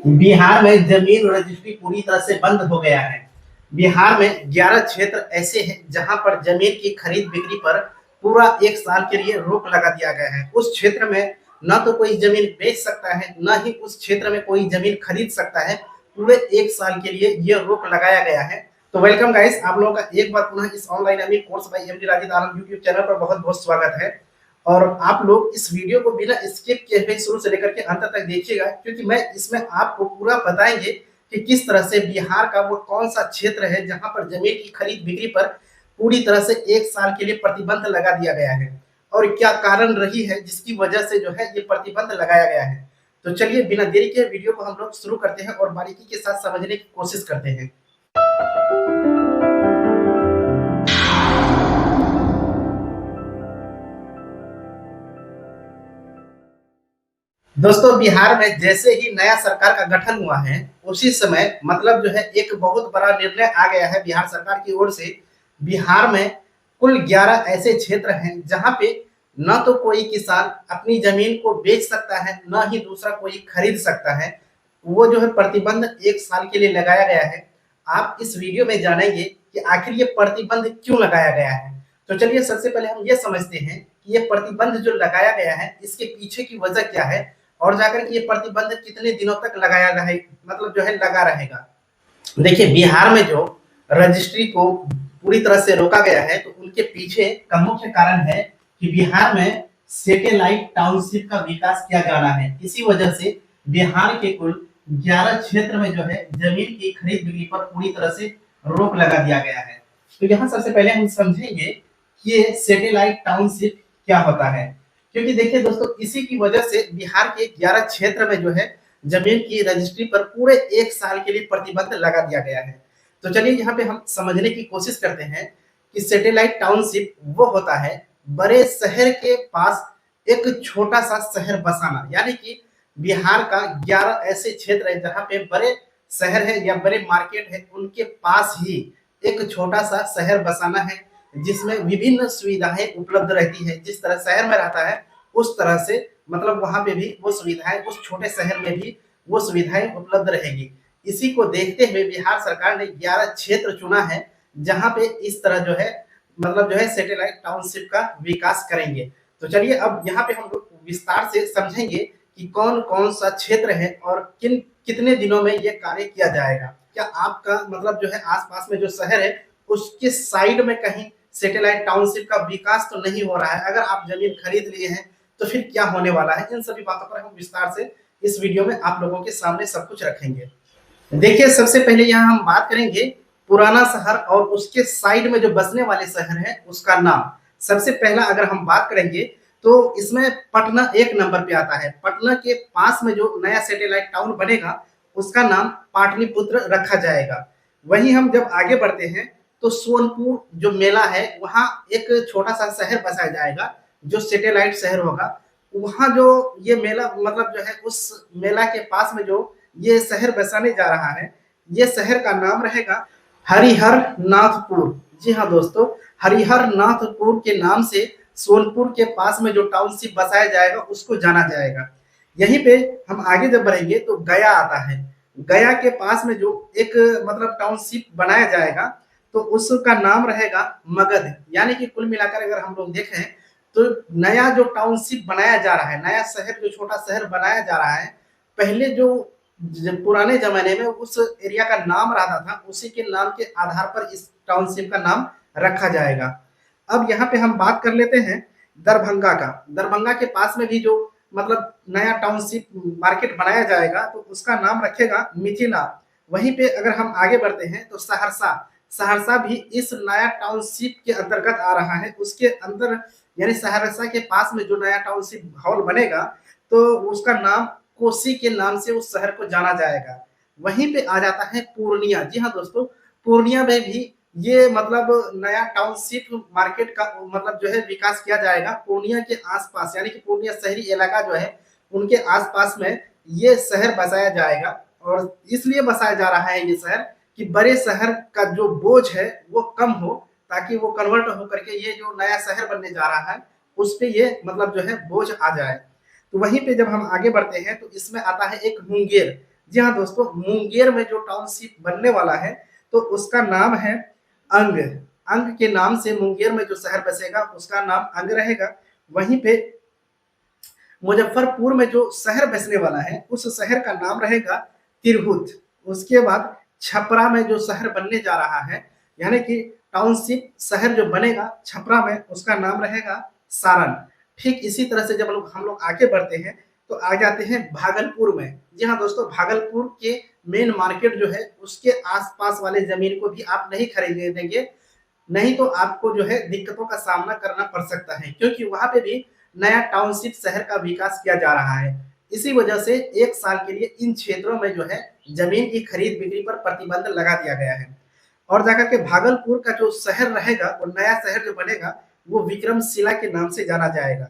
बिहार में जमीन रजिस्ट्री पूरी तरह से बंद हो गया है। बिहार में 11 क्षेत्र ऐसे हैं जहां पर जमीन की खरीद बिक्री पर पूरा 1 साल के लिए रोक लगा दिया गया है। उस क्षेत्र में न तो कोई जमीन बेच सकता है, न ही उस क्षेत्र में कोई जमीन खरीद सकता है। पूरे 1 साल के लिए यह रोक लगाया गया है। तो वेलकम गाइस, आप लोगों का एक बार पुनः इस ऑनलाइन अभी कोर्स बाय एमडी राजीव आनंद यूट्यूब चैनल पर बहुत बहुत स्वागत है। और आप लोग इस वीडियो को बिना स्किप किए हुए शुरू से लेकर के अंत तक देखिएगा, क्योंकि मैं इसमें आपको पूरा बताएंगे कि किस तरह से बिहार का वो कौन सा क्षेत्र है जहां पर जमीन की खरीद बिक्री पर पूरी तरह से 1 साल के लिए प्रतिबंध लगा दिया गया है और क्या कारण रही है जिसकी वजह से जो है ये प्रतिबंध लगाया गया है। तो चलिए बिना देरी के वीडियो को हम लोग शुरू करते हैं और बारीकी के साथ समझने की कोशिश करते हैं। दोस्तों, बिहार में जैसे ही नया सरकार का गठन हुआ है उसी समय मतलब जो है एक बहुत बड़ा निर्णय आ गया है बिहार सरकार की ओर से। बिहार में कुल 11 ऐसे क्षेत्र हैं जहां पे न तो कोई किसान अपनी जमीन को बेच सकता है, न ही दूसरा कोई खरीद सकता है। वो जो है प्रतिबंध 1 साल के लिए लगाया गया है। आप इस वीडियो में जानेंगे कि आखिर ये प्रतिबंध क्यों लगाया गया है। तो चलिए सबसे पहले हम ये समझते हैं कि ये प्रतिबंध जो लगाया गया है इसके पीछे की वजह क्या है और जाकर के ये प्रतिबंध कितने दिनों तक लगाया रहे, मतलब जो है लगा रहेगा। देखिए, बिहार में जो रजिस्ट्री को पूरी तरह से रोका गया है तो उनके पीछे का मुख्य कारण है कि बिहार में सैटेलाइट टाउनशिप का विकास किया जाना है। इसी वजह से बिहार के कुल 11 क्षेत्र में जो है जमीन की खरीद बिक्री पर पूरी तरह से रोक लगा दिया गया है। तो यहाँ सबसे पहले हम समझेंगे कि ये सैटेलाइट टाउनशिप क्या होता है, क्योंकि देखिए दोस्तों, इसी की वजह से बिहार के 11 क्षेत्र में जो है जमीन की रजिस्ट्री पर पूरे 1 साल के लिए प्रतिबंध लगा दिया गया है। तो चलिए यहाँ पे हम समझने की कोशिश करते हैं कि सैटेलाइट टाउनशिप वो होता है बड़े शहर के पास एक छोटा सा शहर बसाना। यानी कि बिहार का 11 ऐसे क्षेत्र है जहाँ पे बड़े शहर है या बड़े मार्केट है, उनके पास ही एक छोटा सा शहर बसाना है जिसमें विभिन्न सुविधाएं उपलब्ध रहती है। जिस तरह शहर में रहता है उस तरह से मतलब वहां पे भी वो सुविधाएं, उस छोटे शहर में भी वो सुविधाएं उपलब्ध रहेगी। इसी को देखते हुए बिहार सरकार ने 11 क्षेत्र चुना है जहां पे इस तरह जो है मतलब जो है सैटेलाइट टाउनशिप का विकास करेंगे। तो चलिए अब यहाँ पे हम लोग विस्तार से समझेंगे कि कौन कौन सा क्षेत्र है और किन कितने दिनों में ये कार्य किया जाएगा। क्या आपका मतलब जो है आसपास में जो शहर है उसके साइड में कहीं सैटेलाइट टाउनशिप का विकास तो नहीं हो रहा है? अगर आप जमीन खरीद लिए हैं तो फिर क्या होने वाला है, इन सभी बातों पर हम विस्तार से इस वीडियो में आप लोगों के सामने सब कुछ रखेंगे। देखिए, सबसे पहले यहाँ हम बात करेंगे पुराना शहर और उसके साइड में जो बसने वाले शहर है उसका नाम। सबसे पहला अगर हम बात करेंगे तो इसमें पटना 1 नंबर पे आता है। पटना के पास में जो नया सैटेलाइट टाउन बनेगा उसका नाम पाटलिपुत्र रखा जाएगा। वहीं हम जब आगे बढ़ते हैं तो सोनपुर जो मेला है वहाँ एक छोटा सा शहर बसाया जाएगा जो सैटेलाइट शहर होगा। वहाँ जो ये मेला मतलब जो है उस मेला के पास में जो ये शहर बसाने जा रहा है, ये शहर का नाम रहेगा हरिहर नाथपुर। जी हाँ दोस्तों, हरिहर नाथपुर के नाम से सोनपुर के पास में जो टाउनशिप बसाया जाएगा उसको जाना जाएगा। यहीं पे हम आगे जब बढ़ेंगे तो गया आता है। गया के पास में जो एक मतलब टाउनशिप बनाया जाएगा तो उसका नाम रहेगा मगध। यानी कि कुल मिलाकर अगर हम लोग देखें तो नया जो टाउनशिप बनाया जा रहा है, नया शहर जो छोटा शहर बनाया जा रहा है, पहले जो पुराने जमाने में उस एरिया का नाम रहा था उसी के नाम के आधार पर इस टाउनशिप का नाम रखा जाएगा। अब यहाँ पे हम बात कर लेते हैं दरभंगा का। दरभंगा के पास में भी जो मतलब नया टाउनशिप मार्केट बनाया जाएगा तो उसका नाम रखेगा मिथिला। वहीं पे अगर हम आगे बढ़ते हैं तो सहरसा, सहरसा भी इस नया टाउनशिप के अंतर्गत आ रहा है। उसके अंदर यानी सहरसा के पास में जो नया टाउनशिप हॉल बनेगा तो उसका नाम कोसी के नाम से उस शहर को जाना जाएगा। वहीं पे आ जाता है पूर्णिया। जी हाँ दोस्तों, पूर्णिया में भी ये मतलब नया टाउनशिप मार्केट का मतलब जो है विकास किया जाएगा। पूर्णिया के आसपास यानी कि पूर्णिया शहरी इलाका जो है उनके आसपास में ये शहर बसाया जाएगा। और इसलिए बसाया जा रहा है ये शहर कि बड़े शहर का जो बोझ है वो कम हो, ताकि वो कन्वर्ट होकर के ये जो नया शहर बनने जा रहा है उस पे ये मतलब जो है बोझ आ जाए। तो वहीं पे जब हम आगे बढ़ते हैं तो इसमें आता है एक मुंगेर। जी हाँ दोस्तों, मुंगेर में जो टाउनशिप बनने वाला है तो उसका नाम है अंग। अंग के नाम से मुंगेर में जो शहर बसेगा उसका नाम अंग रहेगा। वहीं पे मुजफ्फरपुर में जो शहर बसने वाला है उस शहर का नाम रहेगा तिरहुत। उसके बाद छपरा में जो शहर बनने जा रहा है, यानी कि टाउनशिप शहर जो बनेगा छपरा में, उसका नाम रहेगा सारण। ठीक इसी तरह से जब हम लोग आगे बढ़ते हैं तो आ जाते हैं भागलपुर में। जी हाँ दोस्तों, भागलपुर के मेन मार्केट जो है उसके आसपास वाले जमीन को भी आप नहीं खरीदने देंगे, नहीं तो आपको जो है दिक्कतों का सामना करना पड़ सकता है, क्योंकि वहां पे भी नया टाउनशिप शहर का विकास किया जा रहा है। इसी वजह से 1 साल के लिए इन क्षेत्रों में जो है जमीन की खरीद बिक्री पर प्रतिबंध लगा दिया गया है। और जाकर के भागलपुर का जो शहर रहेगा, वो नया शहर जो बनेगा वो विक्रमशिला के नाम से जाना जाएगा।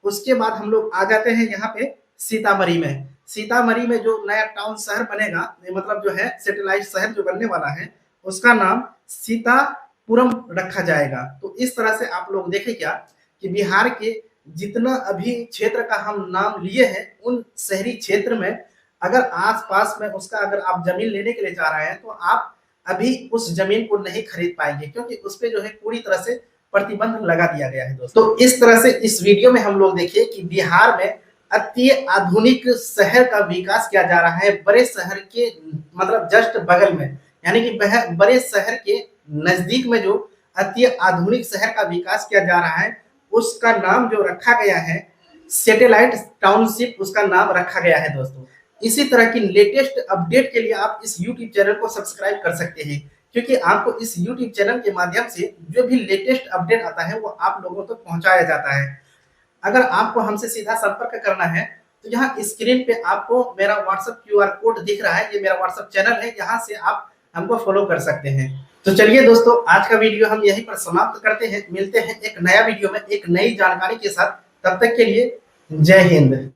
उसके बाद हम लोग आ जाते हैं यहाँ पे सीतामढ़ी में। सीतामढ़ी में जो नया टाउन शहर बनेगा, मतलब जो है सेटेलाइट शहर जो बनने वाला है, उसका नाम सीतापुरम रखा जाएगा। तो इस तरह से आप लोग देखें क्या कि बिहार के जितना अभी क्षेत्र का हम नाम लिए हैं, उन शहरी क्षेत्र में अगर आसपास में उसका अगर आप जमीन लेने के लिए जा रहे हैं तो आप अभी उस जमीन को नहीं खरीद पाएंगे, क्योंकि उस पे जो है पूरी तरह से प्रतिबंध लगा दिया गया है दोस्तों। तो इस तरह से इस वीडियो में हम लोग देखिए कि बिहार में अति आधुनिक शहर का विकास किया जा रहा है, बड़े शहर के मतलब जस्ट बगल में, यानी कि बड़े शहर के नजदीक में जो अति आधुनिक शहर का विकास किया जा रहा है, उसका नाम जो रखा गया है सैटेलाइट टाउनशिप, उसका नाम रखा गया है दोस्तों। इसी तरह की लेटेस्ट अपडेट के लिए आप इस YouTube चैनल को सब्सक्राइब कर सकते हैं, क्योंकि आपको इस YouTube चैनल के माध्यम से जो भी लेटेस्ट अपडेट आता है वो आप लोगों तक पहुंचाया जाता है। अगर आपको हमसे सीधा संपर्क करना है तो यहाँ स्क्रीन पे आपको मेरा व्हाट्सएप QR कोड दिख रहा है, ये मेरा व्हाट्सएप चैनल है, यहाँ से आप हमको फॉलो कर सकते हैं। तो चलिए दोस्तों, आज का वीडियो हम यहीं पर समाप्त करते हैं। मिलते हैं एक नया वीडियो में एक नई जानकारी के साथ। तब तक के लिए जय हिंद।